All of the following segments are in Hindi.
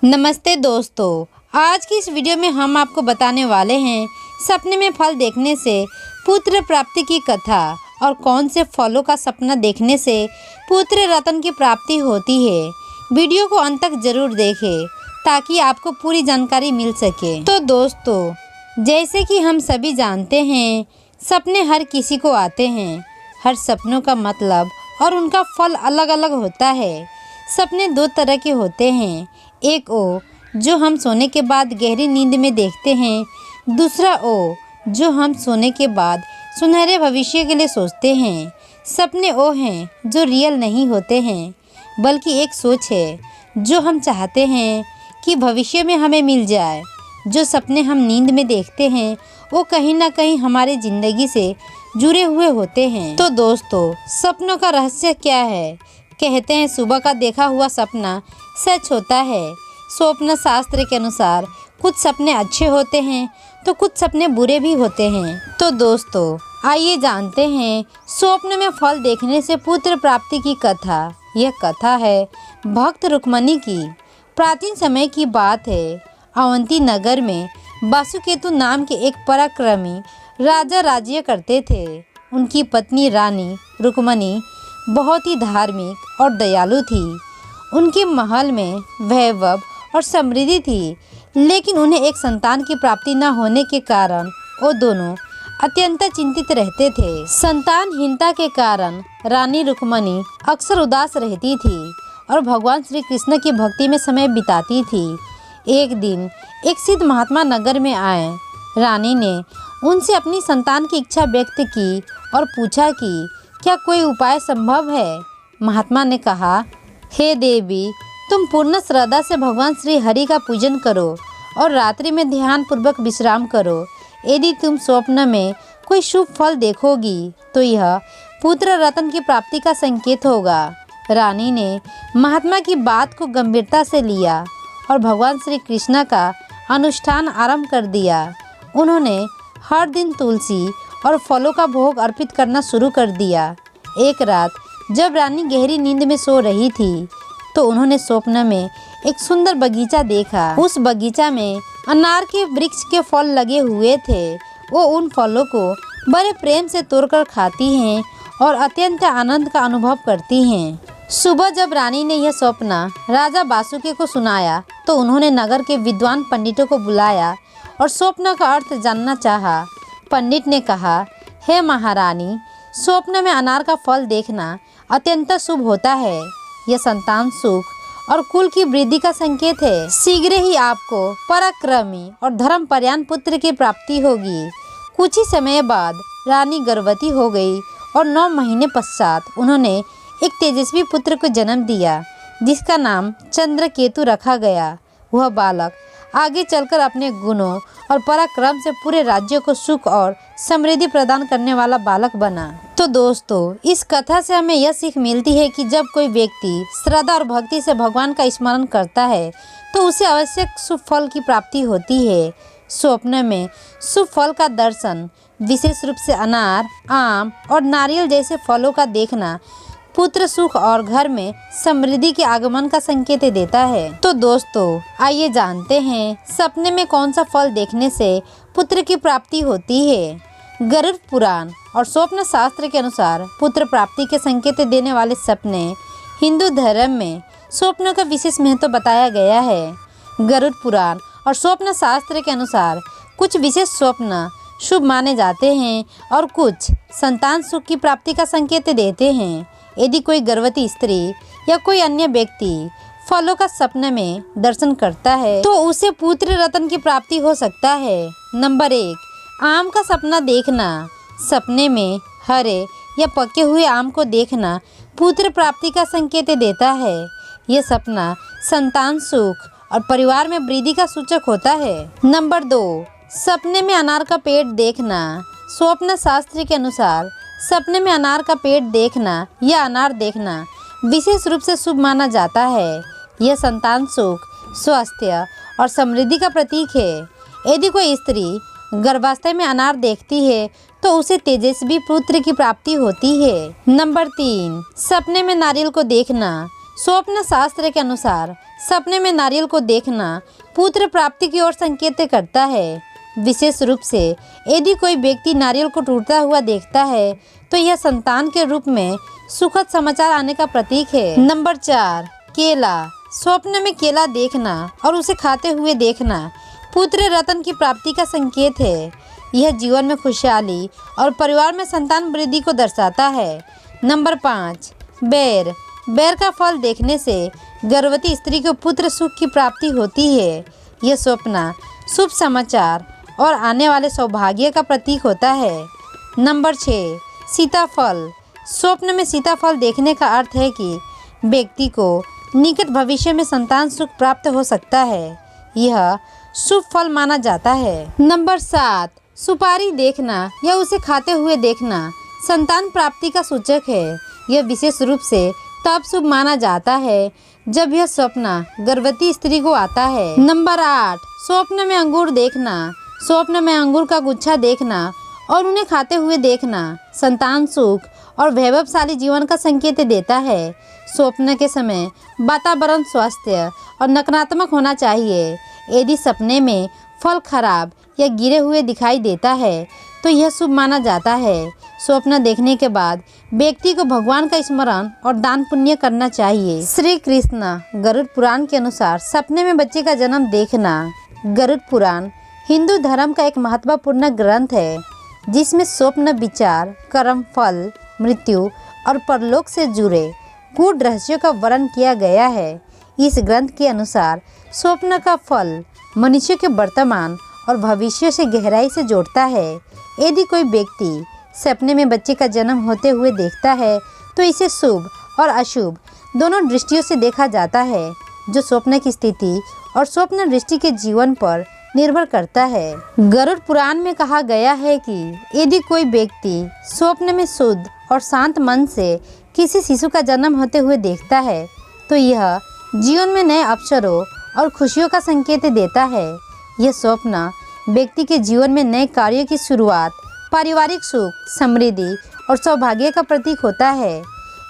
नमस्ते दोस्तों, आज की इस वीडियो में हम आपको बताने वाले हैं सपने में फल देखने से पुत्र प्राप्ति की कथा और कौन से फलों का सपना देखने से पुत्र रत्न की प्राप्ति होती है। वीडियो को अंत तक जरूर देखें ताकि आपको पूरी जानकारी मिल सके। तो दोस्तों, जैसे कि हम सभी जानते हैं, सपने हर किसी को आते हैं। हर सपनों का मतलब और उनका फल अलग अलग होता है। सपने दो तरह के होते हैं, एक ओ जो हम सोने के बाद गहरी नींद में देखते हैं, दूसरा ओ जो हम सोने के बाद सुनहरे भविष्य के लिए सोचते हैं। सपने ओ हैं जो रियल नहीं होते हैं, बल्कि एक सोच है जो हम चाहते हैं कि भविष्य में हमें मिल जाए। जो सपने हम नींद में देखते हैं वो कहीं ना कहीं हमारे ज़िंदगी से जुड़े हुए होते हैं। तो दोस्तों, सपनों का रहस्य क्या है? कहते हैं सुबह का देखा हुआ सपना सच होता है। स्वप्न शास्त्र के अनुसार कुछ सपने अच्छे होते हैं तो कुछ सपने बुरे भी होते हैं। तो दोस्तों, आइए जानते हैं स्वप्न में फल देखने से पुत्र प्राप्ति की कथा। यह कथा है भक्त रुक्मणी की। प्राचीन समय की बात है। अवंती नगर में वासुकेतु नाम के एक पराक्रमी राजा राज्य करते थे। उनकी पत्नी रानी रुक्मणी बहुत ही धार्मिक और दयालु थी। उनके महल में वैभव और समृद्धि थी, लेकिन उन्हें एक संतान की प्राप्ति न होने के कारण वो दोनों अत्यंत चिंतित रहते थे। संतानहीनता के कारण रानी रुक्मणी अक्सर उदास रहती थी और भगवान श्री कृष्ण की भक्ति में समय बिताती थी। एक दिन एक सिद्ध महात्मा नगर में आए। रानी ने उनसे अपनी संतान की इच्छा व्यक्त की और पूछा कि क्या कोई उपाय संभव है। महात्मा ने कहा, हे देवी, तुम पूर्ण श्रद्धा से भगवान श्री हरि का पूजन करो और रात्रि में ध्यान पूर्वक विश्राम करो। यदि तुम स्वप्न में कोई शुभ फल देखोगी तो यह पुत्र रत्न की प्राप्ति का संकेत होगा। रानी ने महात्मा की बात को गंभीरता से लिया और भगवान श्री कृष्ण का अनुष्ठान आरंभ कर दिया। उन्होंने हर दिन तुलसी और फलों का भोग अर्पित करना शुरू कर दिया। एक रात जब रानी गहरी नींद में सो रही थी तो उन्होंने स्वप्न में एक सुंदर बगीचा देखा। उस बगीचा में अनार के वृक्ष के फल लगे हुए थे। वो उन फलों को बड़े प्रेम से तोड़कर खाती हैं और अत्यंत आनंद का अनुभव करती हैं। सुबह जब रानी ने यह स्वप्न राजा वासुकी को सुनाया तो उन्होंने नगर के विद्वान पंडितों को बुलाया और स्वप्न का अर्थ जानना चाहा। पंडित ने कहा, हे महारानी, स्वप्न में अनार का फल देखना अत्यंत शुभ होता है। यह संतान सुख और कुल की वृद्धि का संकेत है। शीघ्र ही आपको पराक्रमी और धर्मपरायण पुत्र की प्राप्ति होगी। कुछ ही समय बाद रानी गर्भवती हो गई और 9 महीने पश्चात उन्होंने एक तेजस्वी पुत्र को जन्म दिया, जिसका नाम चंद्रकेतु रखा गया। वह बालक आगे चलकर अपने गुणों और पराक्रम से पूरे राज्य को सुख और समृद्धि प्रदान करने वाला बालक बना। तो दोस्तों, इस कथा से हमें यह सीख मिलती है कि जब कोई व्यक्ति श्रद्धा और भक्ति से भगवान का स्मरण करता है तो उसे आवश्यक शुभ फल की प्राप्ति होती है। स्वप्न में शुभ फल का दर्शन, विशेष रूप से अनार, आम और नारियल जैसे फलों का देखना पुत्र सुख और घर में समृद्धि के आगमन का संकेत देता है। तो दोस्तों, आइए जानते हैं सपने में कौन सा फल देखने से पुत्र की प्राप्ति होती है। गरुड़ पुराण और स्वप्न शास्त्र के अनुसार पुत्र प्राप्ति के संकेत देने वाले सपने हिंदू धर्म में स्वप्न का विशेष महत्व बताया गया है। गरुड़ पुराण और स्वप्न शास्त्र के अनुसार कुछ विशेष स्वप्न शुभ माने जाते हैं और कुछ संतान सुख की प्राप्ति का संकेत देते हैं। यदि कोई गर्भवती स्त्री या कोई अन्य व्यक्ति फलों का सपने में दर्शन करता है तो उसे पुत्र रत्न की प्राप्ति हो सकता है। नंबर 1, आम का सपना देखना। सपने में हरे या पके हुए आम को देखना पुत्र प्राप्ति का संकेत देता है। यह सपना संतान सुख और परिवार में वृद्धि का सूचक होता है। नंबर 2, सपने में अनार का पेड़ देखना। स्वप्न शास्त्र के अनुसार सपने में अनार का पेड़ देखना या अनार देखना विशेष रूप से शुभ माना जाता है। यह संतान सुख, स्वास्थ्य और समृद्धि का प्रतीक है। यदि कोई स्त्री गर्भावस्था में अनार देखती है तो उसे तेजस्वी पुत्र की प्राप्ति होती है। नंबर 3, सपने में नारियल को देखना। स्वप्न शास्त्र के अनुसार सपने में नारियल को देखना पुत्र प्राप्ति की ओर संकेत करता है। विशेष रूप से यदि कोई व्यक्ति नारियल को टूटता हुआ देखता है तो यह संतान के रूप में सुखद समाचार आने का प्रतीक है। नंबर 4, केला। स्वप्न में केला देखना और उसे खाते हुए देखना पुत्र रत्न की प्राप्ति का संकेत है। यह जीवन में खुशहाली और परिवार में संतान वृद्धि को दर्शाता है। नंबर 5, बेर। बेर का फल देखने से गर्भवती स्त्री को पुत्र सुख की प्राप्ति होती है। यह स्वप्न शुभ समाचार और आने वाले सौभाग्य का प्रतीक होता है। नंबर 6, सीताफल। स्वप्न में सीताफल देखने का अर्थ है कि व्यक्ति को निकट भविष्य में संतान सुख प्राप्त हो सकता है। यह शुभ फल माना जाता है। नंबर 7, सुपारी देखना या उसे खाते हुए देखना संतान प्राप्ति का सूचक है। यह विशेष रूप से तब शुभ माना जाता है जब यह स्वप्न गर्भवती स्त्री को आता है। नंबर 8, स्वप्न में अंगूर देखना। स्वप्न में अंगूर का गुच्छा देखना और उन्हें खाते हुए देखना संतान सुख और वैभवशाली जीवन का संकेत देता है। स्वप्न के समय वातावरण स्वास्थ्य और नकारात्मक होना चाहिए। यदि सपने में फल खराब या गिरे हुए दिखाई देता है तो यह शुभ माना जाता है। स्वप्न देखने के बाद व्यक्ति को भगवान का स्मरण और दान पुण्य करना चाहिए। श्री कृष्ण गरुड़ पुराण के अनुसार सपने में बच्चे का जन्म देखना। गरुड़ पुराण हिंदू धर्म का एक महत्वपूर्ण ग्रंथ है जिसमें स्वप्न विचार, कर्म, फल, मृत्यु और परलोक से जुड़े गूढ़ रहस्यों का वर्णन किया गया है। इस ग्रंथ के अनुसार स्वप्न का फल मनुष्य के वर्तमान और भविष्य से गहराई से जोड़ता है। यदि कोई व्यक्ति सपने में बच्चे का जन्म होते हुए देखता है तो इसे शुभ और अशुभ दोनों दृष्टियों से देखा जाता है, जो स्वप्न की स्थिति और स्वप्न दृष्टि के जीवन पर निर्भर करता है। गरुड़ पुराण में कहा गया है कि यदि कोई व्यक्ति स्वप्न में शुद्ध और शांत मन से किसी शिशु का जन्म होते हुए देखता है तो यह जीवन में नए अवसरों और खुशियों का संकेत देता है। यह स्वप्न व्यक्ति के जीवन में नए कार्यों की शुरुआत, पारिवारिक सुख, समृद्धि और सौभाग्य का प्रतीक होता है।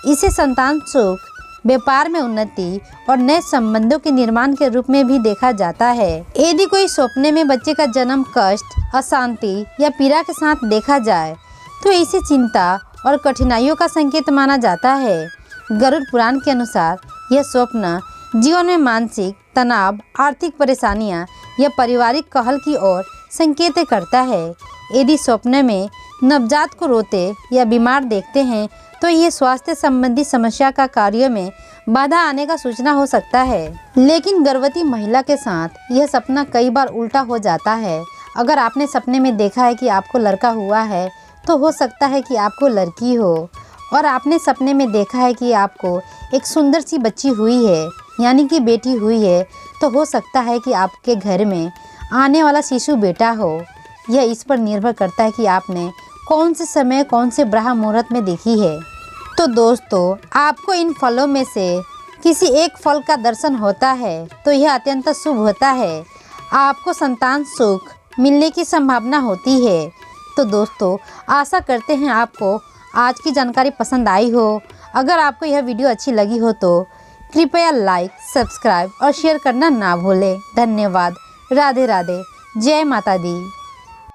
इसे संतान सुख, व्यापार में उन्नति और नए संबंधों के निर्माण के रूप में भी देखा जाता है। यदि कोई सपने में बच्चे का जन्म कष्ट, अशांति या पीड़ा के साथ देखा जाए तो इसे चिंता और कठिनाइयों का संकेत माना जाता है। गरुड़ पुराण के अनुसार यह स्वप्न जीवन में मानसिक तनाव, आर्थिक परेशानियां या पारिवारिक कहल की ओर संकेत करता है। यदि स्वप्न में नवजात को रोते या बीमार देखते हैं तो यह स्वास्थ्य संबंधी समस्या का कार्य में बाधा आने का सूचना हो सकता है। लेकिन गर्भवती महिला के साथ यह सपना कई बार उल्टा हो जाता है। अगर आपने सपने में देखा है कि आपको लड़का हुआ है तो हो सकता है कि आपको लड़की हो, और आपने सपने में देखा है कि आपको एक सुंदर सी बच्ची हुई है यानी कि बेटी हुई है तो हो सकता है कि आपके घर में आने वाला शिशु बेटा हो। यह इस पर निर्भर करता है कि आपने कौन से समय, कौन से ब्रह्म मुहूर्त में देखी है। तो दोस्तों, आपको इन फलों में से किसी एक फल का दर्शन होता है तो यह अत्यंत शुभ होता है। आपको संतान सुख मिलने की संभावना होती है। तो दोस्तों, आशा करते हैं आपको आज की जानकारी पसंद आई हो। अगर आपको यह वीडियो अच्छी लगी हो तो कृपया लाइक, सब्सक्राइब और शेयर करना ना भूलें। धन्यवाद। राधे राधे। जय माता दी।